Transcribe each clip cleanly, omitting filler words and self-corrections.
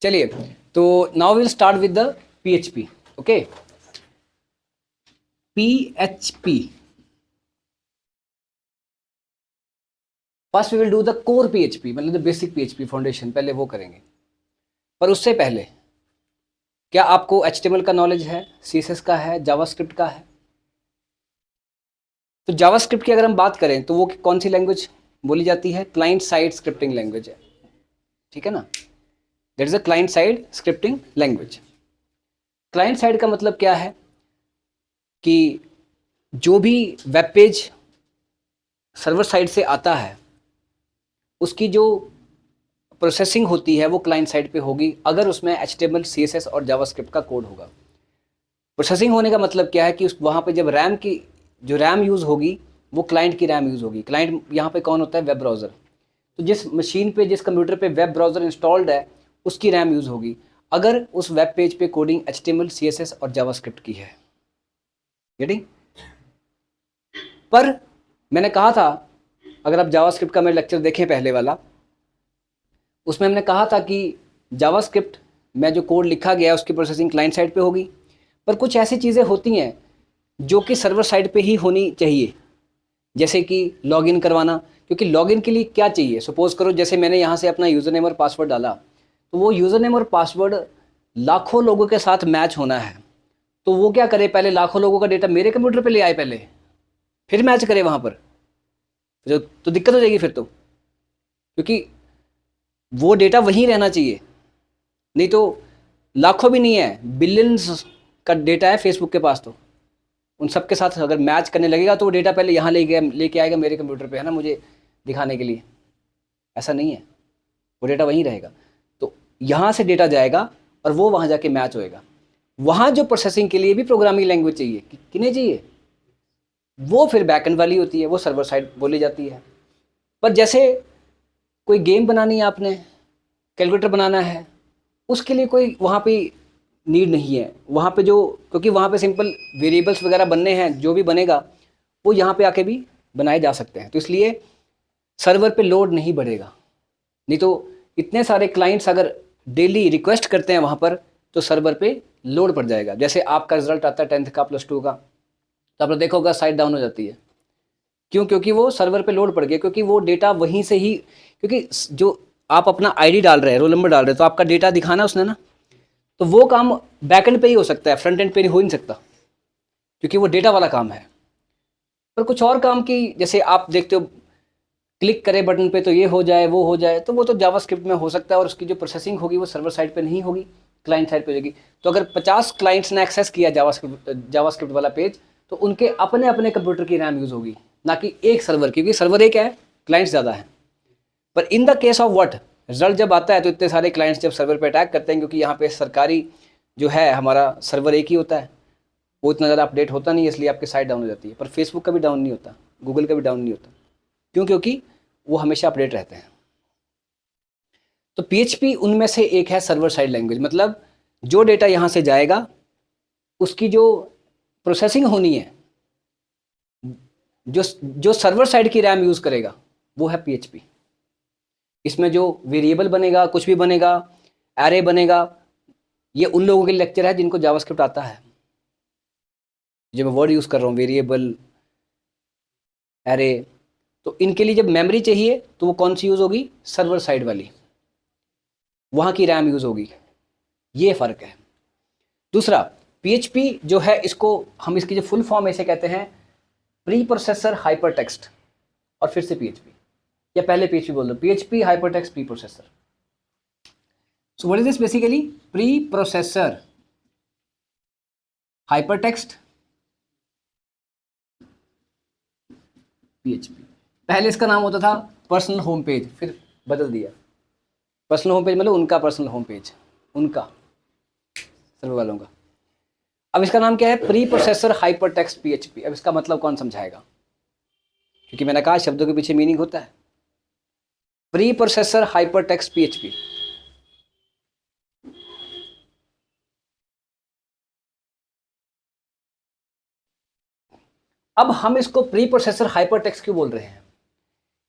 चलिए, तो now will start with the PHP. Okay, PHP. First we will do the core PHP, मतलब the basic PHP foundation, पहले वो करेंगे. पर उससे पहले क्या आपको एचटीएमएल का नॉलेज है, सीएसएस का है, जावास्क्रिप्ट का है? तो जावास्क्रिप्ट की अगर हम बात करें तो वो कौन सी लैंग्वेज बोली जाती है? क्लाइंट साइड स्क्रिप्टिंग लैंग्वेज है. ठीक है ना, that is a client side scripting language. Client side का मतलब क्या है कि जो भी वेब पेज सर्वर साइड से आता है उसकी जो प्रोसेसिंग होती है वो क्लाइंट साइड पे होगी, अगर उसमें एचटीएमएल, सीएसएस और जावास्क्रिप्ट का कोड होगा. प्रोसेसिंग होने का मतलब क्या है कि उस वहाँ पे जब रैम की जो रैम यूज़ होगी वो क्लाइंट की रैम यूज़ होगी. क्लाइंट यहाँ पे कौन होता है? Web browser. तो जिस मशीन पे, जिस कंप्यूटर पे वेब ब्राउज़र इंस्टॉल्ड है उसकी रैम यूज़ होगी अगर उस वेब पेज पे कोडिंग एचटीएमएल, सीएसएस और जावास्क्रिप्ट की है. गेटिंग? पर मैंने कहा था, अगर आप जावास्क्रिप्ट का मेरा लेक्चर देखें पहले वाला, उसमें हमने कहा था कि जावास्क्रिप्ट में जो कोड लिखा गया है उसकी प्रोसेसिंग क्लाइंट साइड पे होगी. पर कुछ ऐसी चीज़ें होती हैं जो कि सर्वर साइड पे ही होनी चाहिए, जैसे कि लॉगिन करवाना. क्योंकि लॉगिन के लिए क्या चाहिए? सपोज करो जैसे मैंने यहाँ से अपना यूज़र नेम और पासवर्ड डाला, तो वो यूज़र नेम और पासवर्ड लाखों लोगों के साथ मैच होना है. तो वो क्या करे, पहले लाखों लोगों का डेटा मेरे कंप्यूटर पे ले आए पहले, फिर मैच करे वहाँ पर, तो दिक्कत हो जाएगी फिर तो. क्योंकि वो डेटा वहीं रहना चाहिए. नहीं तो लाखों भी नहीं है, बिलियंस का डेटा है फेसबुक के पास, तो उन सब के साथ अगर मैच करने लगेगा तो वो डेटा पहले यहाँ लेके आएगा मेरे कंप्यूटर पे, है ना, मुझे दिखाने के लिए. ऐसा नहीं है, वो डेटा वहीं रहेगा. तो यहाँ से डेटा जाएगा और वो वहाँ जाके मैच होएगा. वहाँ जो प्रोसेसिंग के लिए भी प्रोग्रामिंग लैंग्वेज चाहिए, किन्हें चाहिए? वो फिर बैकएंड वाली होती है, वो सर्वर साइड बोली जाती है. पर जैसे कोई गेम बनानी है आपने, कैलकुलेटर बनाना है, उसके लिए कोई वहाँ पे नीड नहीं है. वहाँ पे जो, क्योंकि वहाँ पे सिंपल वेरिएबल्स वगैरह बनने हैं, जो भी बनेगा वो यहाँ पे आके भी बनाए जा सकते हैं. तो इसलिए सर्वर पे लोड नहीं बढ़ेगा. नहीं तो इतने सारे क्लाइंट्स अगर डेली रिक्वेस्ट करते हैं वहाँ पर तो सर्वर पे लोड पड़ जाएगा. जैसे आपका रिजल्ट आता है 10th का, +2 का, तो आपने देखा होगा साइट डाउन हो जाती है. क्यों? क्योंकि वो सर्वर पे लोड पड़ गया, क्योंकि वो डेटा वहीं से ही, क्योंकि जो आप अपना आईडी डाल रहे हैं, रोल नंबर डाल रहे हैं, तो आपका डेटा दिखाना उसने ना, तो वो काम बैकएंड पे ही हो सकता है, फ्रंट एंड पे हो ही नहीं सकता, क्योंकि वो डेटा वाला काम है. पर कुछ और काम की, जैसे आप देखते हो क्लिक करें बटन पे तो ये हो जाए, वो हो जाए, तो वो तो जावास्क्रिप्ट में हो सकता है, और उसकी जो प्रोसेसिंग होगी वो सर्वर साइड पे नहीं होगी, क्लाइंट साइड पे होगी. तो अगर 50 क्लाइंट्स ने एक्सेस किया जावास्क्रिप्ट वाला पेज, तो उनके अपने अपने कंप्यूटर की रैम यूज़ होगी, ना कि एक सर्वर, क्योंकि सर्वर एक है, क्लाइंट्स ज़्यादा हैं. पर in the case of what, result जब आता है तो इतने सारे क्लाइंट्स जब सर्वर पे अटैक करते हैं, क्योंकि यहाँ पे सरकारी जो है हमारा सर्वर एक ही होता है, वो इतना ज़्यादा अपडेट होता नहीं है, इसलिए आपकी साइट डाउन हो जाती है. पर फेसबुक का भी डाउन नहीं होता, गूगल का भी डाउन नहीं होता. क्यों? क्योंकि वो हमेशा अपडेट रहते हैं. तो पीएचपी उनमें से एक है सर्वर साइड लैंग्वेज. मतलब जो डेटा यहाँ से जाएगा उसकी जो प्रोसेसिंग होनी है, जो जो सर्वर साइड की रैम यूज़ करेगा, वो है पीएचपी. इसमें जो वेरिएबल बनेगा, कुछ भी बनेगा, एरे बनेगा, ये उन लोगों के लेक्चर है जिनको जावास्क्रिप्ट आता है. जो मैं वर्ड यूज़ कर रहा हूँ, वेरिएबल, एरे, तो इनके लिए जब मेमोरी चाहिए तो वो कौन सी यूज़ होगी? सर्वर साइड वाली, वहाँ की रैम यूज़ होगी. ये फ़र्क है. दूसरा, पीएचपी जो है, इसको हम, इसकी जो फुल फॉर्म ऐसे कहते हैं, प्री प्रोसेसर हाइपर टेक्स्ट, और फिर से पीएचपी, या पहले पीएचपी बोल दो, PHP hyper text pre processor. So what is this basically? Pre processor hyper text PHP. पहले इसका नाम होता था पर्सनल होम पेज, फिर बदल दिया. पर्सनल होम पेज मतलब उनका पर्सनल होम पेज, उनका, सर्वर वालों का. अब इसका नाम क्या है? Pre processor hyper text PHP. अब इसका मतलब कौन समझाएगा? क्योंकि मैंने कहा शब्दों के पीछे मीनिंग होता है. Pre processor hyper text PHP. अब हम इसको प्री प्रोसेसर हाइपर टेक्स्ट क्यों बोल रहे हैं?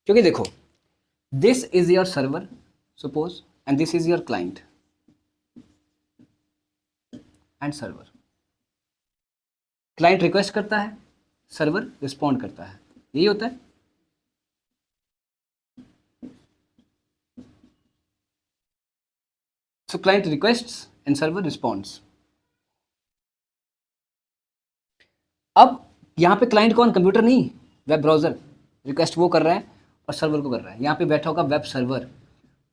क्योंकि देखो, this is your server suppose, and this is your client. And server. Client request करता है, सर्वर रिस्पॉन्ड करता है, यही होता है। सो client requests and server responds. अब यहाँ पे क्लाइंट कौन, कंप्यूटर नहीं, वेब ब्राउज़र। रिक्वेस्ट वो कर रहा है और सर्वर को कर रहा है। यहाँ पे बैठा होगा वेब सर्वर,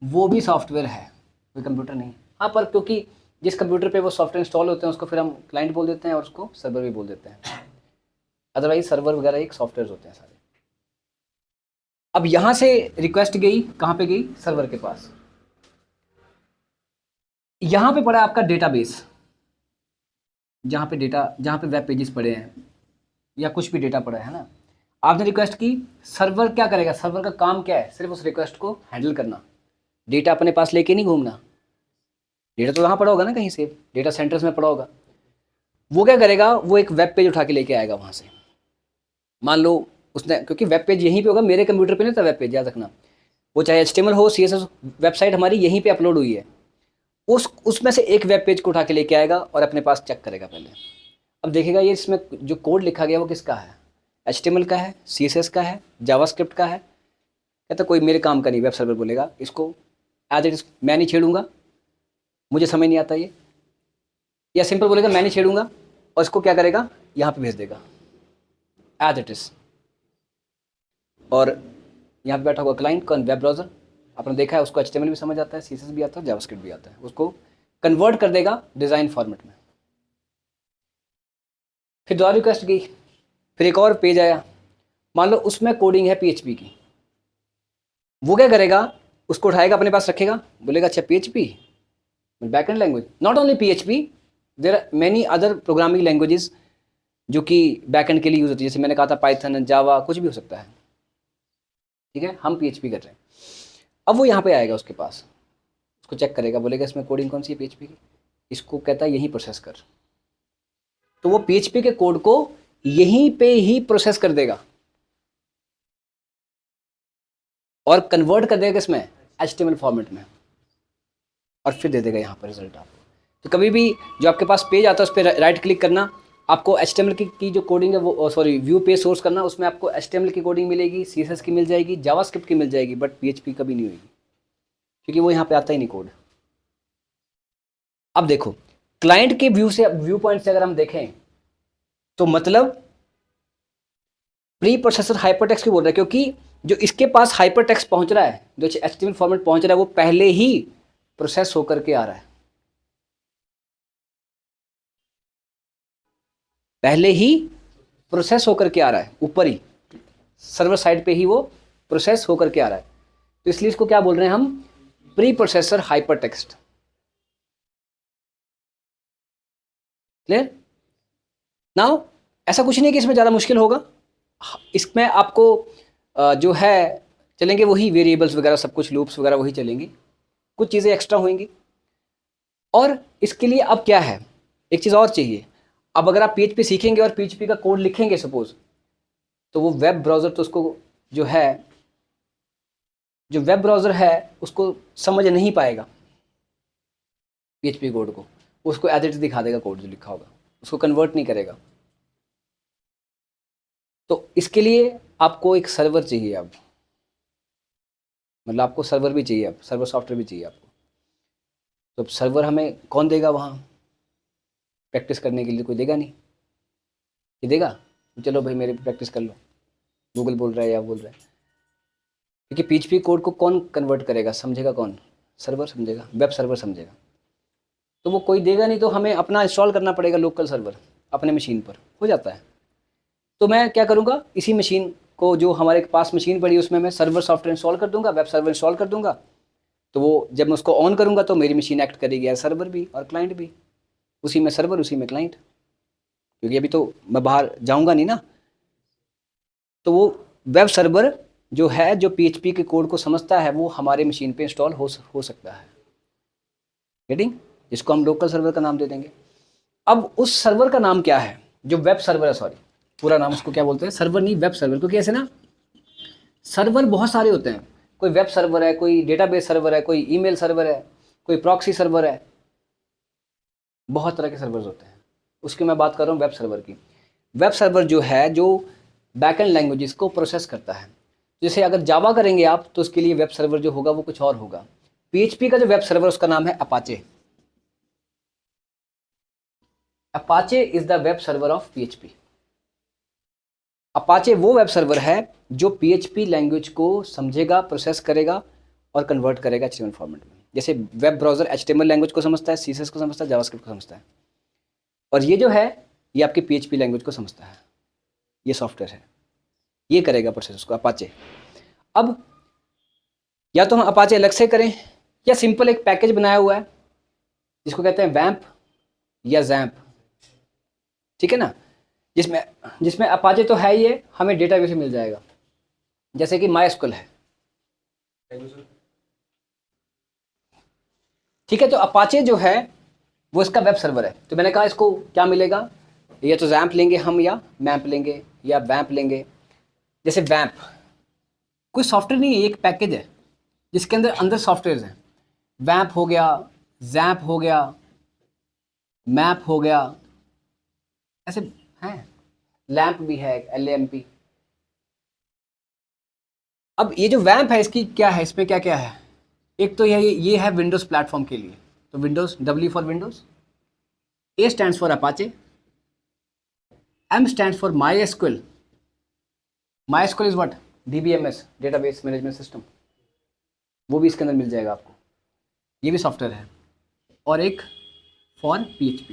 वो भी सॉफ्टवेयर है, कोई कंप्यूटर नहीं। हाँ, पर क्योंकि जिस कंप्यूटर पे वो सॉफ्टवेयर इंस्टॉल होते हैं उसको फिर हम क्लाइंट बोल देते हैं और उसको सर्वर भी बोल देते हैं। अदरवाइज सर्वर वगैरह एक सॉफ्टवेयर होते हैं सारे। अब यहाँ से रिक्वेस्ट गई, कहाँ पे गई, सर्वर के पास। यहाँ पे पड़ा आपका डेटाबेस, जहाँ पे वेब पेजेस पड़े हैं या कुछ भी डेटा पड़ा है ना। आपने रिक्वेस्ट की, सर्वर क्या करेगा, सर्वर का काम क्या है, सिर्फ उस रिक्वेस्ट को हैंडल करना, डेटा अपने पास लेके नहीं घूमना। डेटा तो यहाँ पड़ा होगा ना, कहीं से डेटा सेंटर्स में पड़ा होगा। वो क्या करेगा, वो एक वेब पेज उठा के लेके आएगा वहाँ से। मान लो उसने, क्योंकि वेब पेज यहीं पे होगा, मेरे कंप्यूटर पे नहीं था वेब पेज, याद रखना। वो चाहे HTML हो, CSS, वेबसाइट हमारी यहीं पे अपलोड हुई है। उसमें से एक वेब पेज को उठा के लेके आएगा और अपने पास चेक करेगा पहले। अब देखेगा ये इसमें जो कोड लिखा गया वो किसका है, HTML का है, CSS का है, जावास्क्रिप्ट का है। कहता कोई मेरे काम का नहीं। वेब सर्वर बोलेगा इसको एज इट इज मैं नहीं छेड़ूंगा, मुझे समझ नहीं आता ये, या सिंपल बोलेगा मैं नहीं छेड़ूंगा और इसको क्या करेगा, यहाँ पे भेज देगा एज इट इज। और यहाँ पे बैठा हुआ क्लाइंट कौन, वेब ब्राउज़र। आपने देखा है उसको HTML भी समझ आता है, CSS भी आता है, जावास्क्रिप्ट भी आता है। उसको कन्वर्ट कर देगा डिज़ाइन फॉर्मेट में। फिर दोबारा रिक्वेस्ट गई, फिर एक और पेज आया, मान लो उसमें कोडिंग है PHP की। वो क्या करेगा, उसको उठाएगा अपने पास रखेगा, बोलेगा अच्छा PHP backend language, not only PHP, there are many other programming languages जो कि बैकएंड के लिए यूज़ होती है। जैसे मैंने कहा था पाइथन, जावा, कुछ भी हो सकता है, ठीक है, हम PHP कर रहे हैं। अब वो यहाँ पे आएगा उसके पास, उसको चेक करेगा, बोलेगा इसमें कोडिंग कौन सी है PHP की, इसको कहता है यहीं प्रोसेस कर। तो वो PHP के कोड को यहीं पे ही प्रोसेस कर देगा और कन्वर्ट कर देगा किसमें, HTML फॉर्मेट में, और फिर दे देगा यहाँ पर रिजल्ट आपको। तो कभी भी जो आपके पास पेज आता है उस पर राइट क्लिक करना, आपको HTML की जो कोडिंग है वो, सॉरी, व्यू पेज सोर्स करना, उसमें आपको HTML की कोडिंग मिलेगी, CSS की मिल जाएगी, जावास्क्रिप्ट की मिल जाएगी, बट PHP कभी नहीं होगी क्योंकि वो यहाँ पे आता ही नहीं कोड। अब देखो क्लाइंट के व्यू पॉइंट से अगर हम देखें तो मतलब प्री प्रोसेसर हाइपरटेक्स्ट क्यों बोल रहा है, क्योंकि जो इसके पास हाइपरटेक्स्ट पहुंच रहा है, जो HTML फॉर्मेट पहुंच रहा है, वो पहले ही प्रोसेस होकर के आ रहा है, पहले ही प्रोसेस होकर के आ रहा है, ऊपर ही सर्वर साइड पे ही वो प्रोसेस होकर के आ रहा है। तो इसलिए इसको क्या बोल रहे हैं हम, pre processor hypertext. Clear now. ऐसा कुछ नहीं कि इसमें ज़्यादा मुश्किल होगा, इसमें आपको जो है चलेंगे वही वेरिएबल्स वगैरह, सब कुछ लूप्स वगैरह वही चलेंगी, कुछ चीज़ें एक्स्ट्रा होंगी। और इसके लिए अब क्या है, एक चीज़ और चाहिए। अब अगर आप PHP सीखेंगे और PHP का कोड लिखेंगे सपोज, तो वो वेब ब्राउज़र तो उसको जो वेब ब्राउज़र है उसको समझ नहीं पाएगा PHP कोड को, उसको एज इट इज दिखा देगा कोड जो लिखा होगा, उसको कन्वर्ट नहीं करेगा। तो इसके लिए आपको एक सर्वर चाहिए, अब मतलब आपको सर्वर भी चाहिए, अब सर्वर सॉफ्टवेयर भी चाहिए आपको। तो अब सर्वर हमें कौन देगा वहाँ प्रैक्टिस करने के लिए, कोई देगा नहीं, ये देगा चलो भाई मेरे प्रैक्टिस कर लो, गूगल बोल रहा है या बोल रहा है, क्योंकि PHP कोड को कौन कन्वर्ट करेगा, समझेगा कौन, सर्वर समझेगा, वेब सर्वर समझेगा। तो वो कोई देगा नहीं, तो हमें अपना इंस्टॉल करना पड़ेगा लोकल सर्वर अपने मशीन पर, हो जाता है। तो मैं क्या करूँगा, इसी मशीन को जो हमारे पास मशीन पड़ी उसमें मैं सर्वर सॉफ्टवेयर इंस्टॉल कर दूंगा, वेब सर्वर इंस्टॉल कर दूंगा। तो वो जब मैं उसको ऑन करूँगा तो मेरी मशीन एक्ट करेगी एज सर्वर भी और क्लाइंट भी, उसी में सर्वर उसी में क्लाइंट, क्योंकि अभी तो मैं बाहर जाऊँगा नहीं ना। तो वो वेब सर्वर जो है, जो PHP के कोड को समझता है, वो हमारे मशीन पे इंस्टॉल हो सकता है, गेटिंग, जिसको हम लोकल सर्वर का नाम दे देंगे। अब उस सर्वर का नाम क्या है, जो वेब सर्वर है, सॉरी पूरा नाम उसको क्या बोलते हैं, सर्वर नहीं वेब सर्वर, क्योंकि ऐसे ना सर्वर बहुत सारे होते हैं, कोई वेब सर्वर है, कोई डेटाबेस सर्वर है, कोई ईमेल सर्वर है, कोई प्रॉक्सी सर्वर है, बहुत तरह के सर्वर्स होते हैं, उसकी मैं बात कर रहा हूँ वेब सर्वर की। वेब सर्वर जो है जो बैकएंड लैंग्वेजेस को प्रोसेस करता है। जैसे अगर जावा करेंगे आप तो उसके लिए वेब सर्वर जो होगा वो कुछ और होगा। पीएचपी का जो वेब सर्वर उसका नाम है Apache. Apache is the web server of PHP. Apache वो वेब सर्वर है जो पीएचपी लैंग्वेज को समझेगा, प्रोसेस करेगा और कन्वर्ट करेगा एचटीएमएल फॉर्मेट में। जैसे वेब ब्राउजर एचटीएमएल लैंग्वेज को समझता है, सीएसएस को समझता है, जावास्क्रिप्ट को समझता है, और ये जो है ये आपकी पीएचपी लैंग्वेज को समझता है। ये सॉफ्टवेयर है, ये करेगा प्रोसेस उसको, अपाचे। अब या तो हम अपाचे अलग से करें या सिंपल एक पैकेज बनाया हुआ है जिसको कहते हैं वैम्प या जैम्प, ठीक है ना, जिसमें जिसमें अपाचे तो है ही है, हमें डेटाबेस से मिल जाएगा, जैसे कि माई है, ठीक है। तो अपाचे जो है वो इसका वेब सर्वर है। तो मैंने कहा इसको क्या मिलेगा, या तो जैम्प लेंगे हम, या मैम्प लेंगे, या वैम्प लेंगे। जैसे वैम्प कोई सॉफ्टवेयर नहीं है, एक पैकेज है जिसके अंदर अंदर सॉफ्टवेयर हैं। वैम्प हो गया, जैम्प हो गया, मैप हो गया, ऐसे हैं, लैम्प भी है, LAMP। अब ये जो वैम्प है इसकी क्या है, इसमें क्या क्या है, एक तो ये है विंडोज़ प्लेटफॉर्म के लिए, तो Windows, W for Windows, A stands for Apache, M stands for MySQL। MySQL is what, DBMS, database management system, वो भी इसके अंदर मिल जाएगा आपको, ये भी सॉफ्टवेयर है। और एक फॉर PHP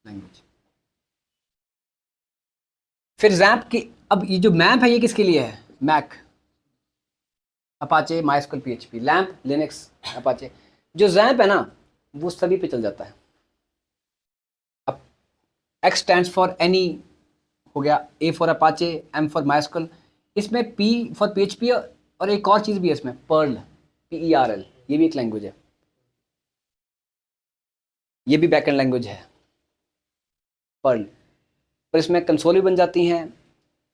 लैंग्वेज। फिर जैम्प की, अब ये जो मैप है ये किसके लिए है, Mac, Apache, MySQL, PHP, LAMP, Linux, Apache. जो जैम्प है ना वो सभी पे चल जाता है। अब X स्टैंड्स फॉर एनी हो गया, A for Apache, M for MySQL। इसमें P फॉर PHP और एक और चीज़ भी है इसमें, पर्ल, PERL, ये भी एक लैंग्वेज है, ये भी बैकएंड लैंग्वेज है पर्ल। पर इसमें कंसोल भी बन जाती हैं,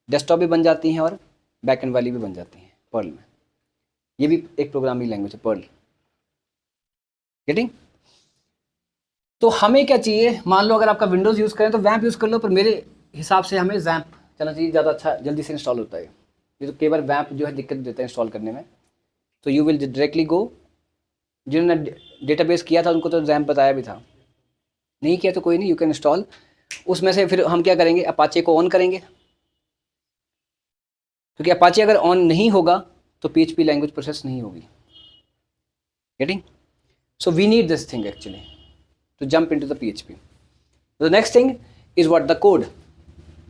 डेस्कटॉप भी बन जाती हैं और बैकएंड वाली भी बन जाती हैं पर्ल में। ये भी एक प्रोग्रामिंग लैंग्वेज है पर्ल, गेटिंग। तो हमें क्या चाहिए, मान लो अगर आपका विंडोज़ यूज़ करें तो वैम्प यूज़ कर लो, पर मेरे हिसाब से हमें जैम्प चलना चाहिए, ज़्यादा अच्छा, जल्दी से इंस्टॉल होता है। ये तो कई बार वैम्प जो है दिक्कत देता है इंस्टॉल करने में। तो यू विल डायरेक्टली गो, जिन्होंने डेटाबेस किया था उनको तो जैम्प बताया भी था, नहीं किया तो कोई नहीं, यू कैन इंस्टॉल। उसमें से फिर हम क्या करेंगे, अपाचे को ऑन करेंगे, क्योंकि अपाचे अगर ऑन नहीं होगा तो PHP लैंग्वेज प्रोसेस नहीं होगी, getting. So we need this thing actually to jump into the PHP। The next thing is what, the code,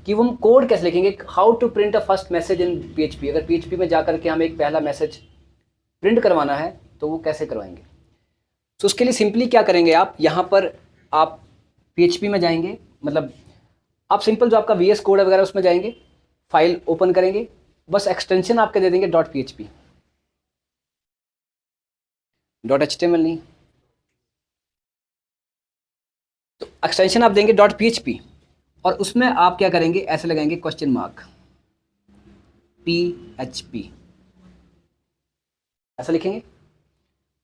कि वो हम कोड कैसे लिखेंगे, how to print a first message in PHP। अगर PHP में जाकर के हमें एक पहला मैसेज प्रिंट करवाना है तो वो कैसे करवाएंगे। तो उसके लिए सिंपली क्या करेंगे, आप यहाँ पर आप PHP में जाएंगे, मतलब आप सिंपल जो आपका VS कोड वगैरह उसमें जाएंगे, फाइल ओपन करेंगे, बस एक्सटेंशन आपके दे देंगे .php, .html नहीं, तो एक्सटेंशन आप देंगे .php, और उसमें आप क्या करेंगे, ऐसे लगाएंगे क्वेश्चन मार्क PHP, ऐसा लिखेंगे,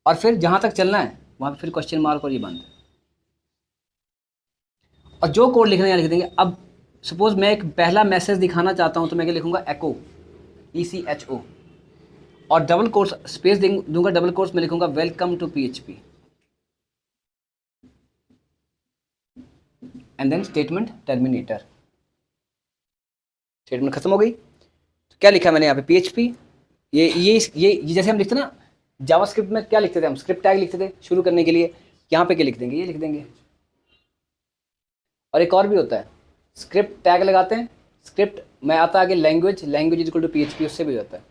और फिर जहाँ तक चलना है वहाँ पे फिर क्वेश्चन मार्क और ये बंद, और जो कोड लिखना है यहाँ लिख देंगे। अब सपोज मैं एक पहला मैसेज दिखाना चाहता हूँ तो मैं क्या लिखूँगा, एको, ECHO, और डबल कोर्स स्पेस दूंगा, डबल कोर्स में लिखूँगा welcome to PHP, and then statement terminator, statement खत्म हो गई। तो क्या लिखा मैंने यहाँ पे, PHP, ये जैसे हम लिखते ना जावास्क्रिप्ट में, क्या लिखते थे हम, स्क्रिप्ट टैग लिखते थे शुरू करने के लिए, यहाँ पे क्या लिख देंगे, ये लिख देंगे। और एक और भी होता है, स्क्रिप्ट टैग लगाते हैं, स्क्रिप्ट में आता है आगे language, language is equal to PHP, उससे भी होता है।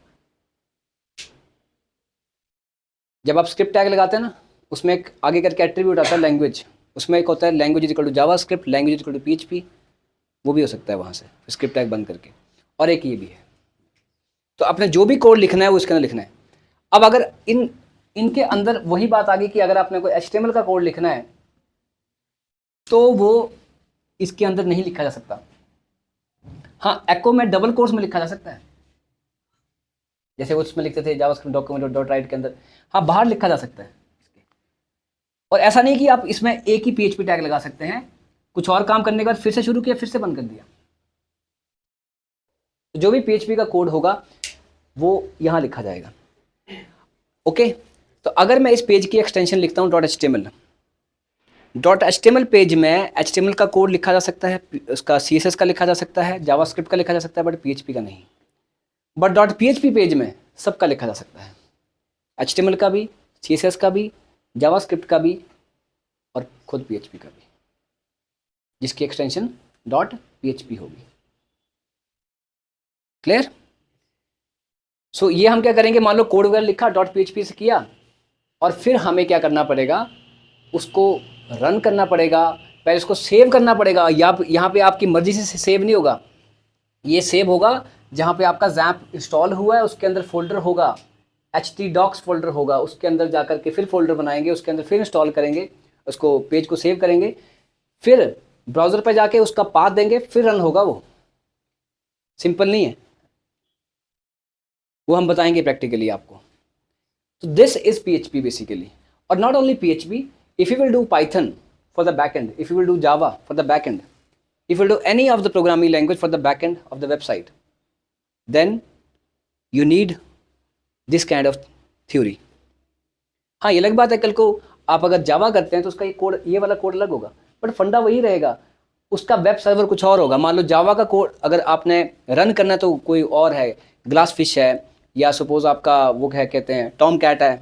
जब आप स्क्रिप्ट टैग लगाते हैं ना, उसमें एक आगे करके एट्रीब्यूट आता है लैंग्वेज, उसमें एक होता है language is equal to JavaScript, language is equal to PHP, वो भी हो सकता है वहाँ से स्क्रिप्ट टैग बंद करके। और एक ये भी है, तो आपने जो भी कोड लिखना है वो इसके अंदर लिखना है। अब अगर इनके अंदर वही बात आ गई कि अगर आपने कोई HTML का कोड लिखना है तो वो इसके अंदर नहीं लिखा जा सकता। हाँ, एको में डबल कोर्स में लिखा जा सकता है, जैसे उसमें लिखते थे जावास्क्रिप्ट डॉक्यूमेंट डॉट राइट के अंदर, हाँ बाहर लिखा जा सकता है। और ऐसा नहीं कि आप इसमें एक ही PHP टैग लगा सकते हैं, कुछ और काम करने के बाद फिर से शुरू किया फिर से बंद कर दिया। तो जो भी PHP का कोड होगा वो यहाँ लिखा जाएगा। ओके, तो अगर मैं इस पेज की एक्सटेंशन लिखता हूँ .html पेज में HTML का कोड लिखा जा सकता है, उसका CSS का लिखा जा सकता है, जावास्क्रिप्ट का लिखा जा सकता है, बट PHP का नहीं। बट .php पेज में सबका लिखा जा सकता है, HTML का भी, CSS का भी, जावास्क्रिप्ट का भी और खुद PHP का भी, जिसकी एक्सटेंशन .php होगी। क्लियर? सो ये हम क्या करेंगे, मान लो कोड वगैरह लिखा .php से किया और फिर हमें क्या करना पड़ेगा, उसको रन करना पड़ेगा, पहले उसको सेव करना पड़ेगा। यहाँ पे आपकी मर्जी से सेव नहीं होगा, ये सेव होगा जहाँ पे आपका ज़ैम्प इंस्टॉल हुआ है उसके अंदर फोल्डर होगा, htdocs फोल्डर होगा, उसके अंदर जाकर के फिर फोल्डर बनाएंगे, उसके अंदर फिर इंस्टॉल करेंगे, उसको पेज को सेव करेंगे, फिर ब्राउज़र पर जाके उसका पाथ देंगे, फिर रन होगा। वो सिंपल नहीं है, वो हम बताएंगे प्रैक्टिकली आपको। तो दिस इज PHP बेसिकली, और not only PHP, if you will do Python for the backend, if you will do Java for the backend, if you will do any of the programming language for the backend of the website, then you need this kind of theory. हाँ, ये अलग बात है, कल को आप अगर जावा करते हैं तो उसका ये कोड, ये वाला कोड अलग होगा, बट फंडा वही रहेगा, उसका वेब सर्वर कुछ और होगा। मान लो जावा का कोड अगर आपने रन करना है तो कोई और है, ग्लास फिश है, या सपोज आपका वो क्या कहते हैं टॉम कैट है,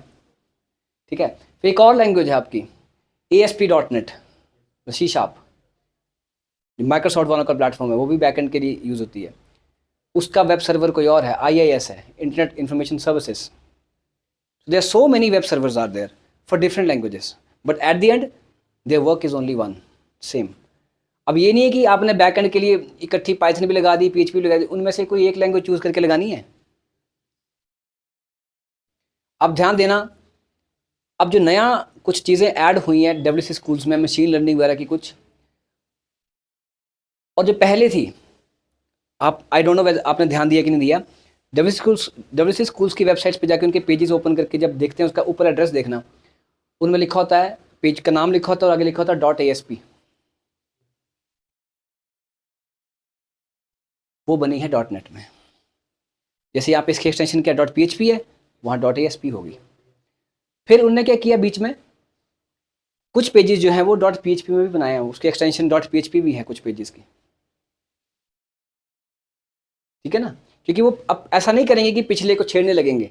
ठीक है। फिर एक और लैंग्वेज है आपकी ASP.NET, C#, माइक्रोसॉफ्ट वालों का प्लेटफॉर्म है, वो भी बैकएंड के लिए यूज़ होती है, उसका वेब सर्वर कोई और है, IIS है, internet information services. There are so many web servers are there for different languages, but at the end their work is only one, same. अब ये नहीं है कि आपने बैकएंड के लिए इकट्ठी पाइथन भी लगा दी, PHP भी लगा दी, उनमें से कोई एक लैंग्वेज चूज़ करके लगानी है। अब ध्यान देना, अब जो नया कुछ चीज़ें ऐड हुई हैं WC स्कूल्स में, मशीन लर्निंग वगैरह की कुछ, और जो पहले थी, आप आई डोंट नो आपने ध्यान दिया कि नहीं दिया, WC स्कूल्स की वेबसाइट्स पे जाके उनके पेजेस ओपन करके जब देखते हैं, उसका ऊपर एड्रेस देखना, उनमें लिखा होता है, पेज का नाम लिखा होता है और आगे लिखा होता है .ASP, वो बनी है .NET में। जैसे यहाँ पे इसकी एक्सटेंशन क्या .PHP है, वहाँ .ASP होगी। फिर उनने क्या किया, बीच में कुछ पेजेस जो हैं वो .PHP में भी बनाए हैं, उसकी एक्सटेंशन .PHP भी है कुछ पेजेस की, ठीक है ना, क्योंकि वो अब ऐसा नहीं करेंगे कि पिछले को छेड़ने लगेंगे,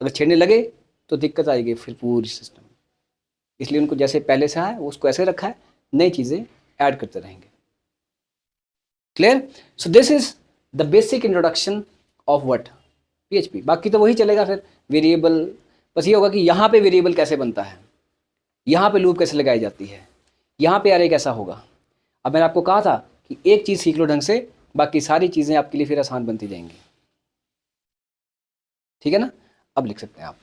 अगर छेड़ने लगे तो दिक्कत आएगी फिर पूरी सिस्टम। इसलिए उनको जैसे पहले से है उसको ऐसे रखा है, नई चीज़ें ऐड करते रहेंगे। Clear? So this is the basic introduction of what PHP। बाकी तो वही चलेगा फिर, वेरिएबल, बस ये होगा कि यहाँ पे वेरिएबल कैसे बनता है, यहाँ पे लूप कैसे लगाई जाती है, यहाँ पे अरे कैसा होगा। अब मैंने आपको कहा था कि एक चीज़ सीख लो ढंग से, बाकी सारी चीज़ें आपके लिए फिर आसान बनती जाएंगी, ठीक है ना। अब लिख सकते हैं आप।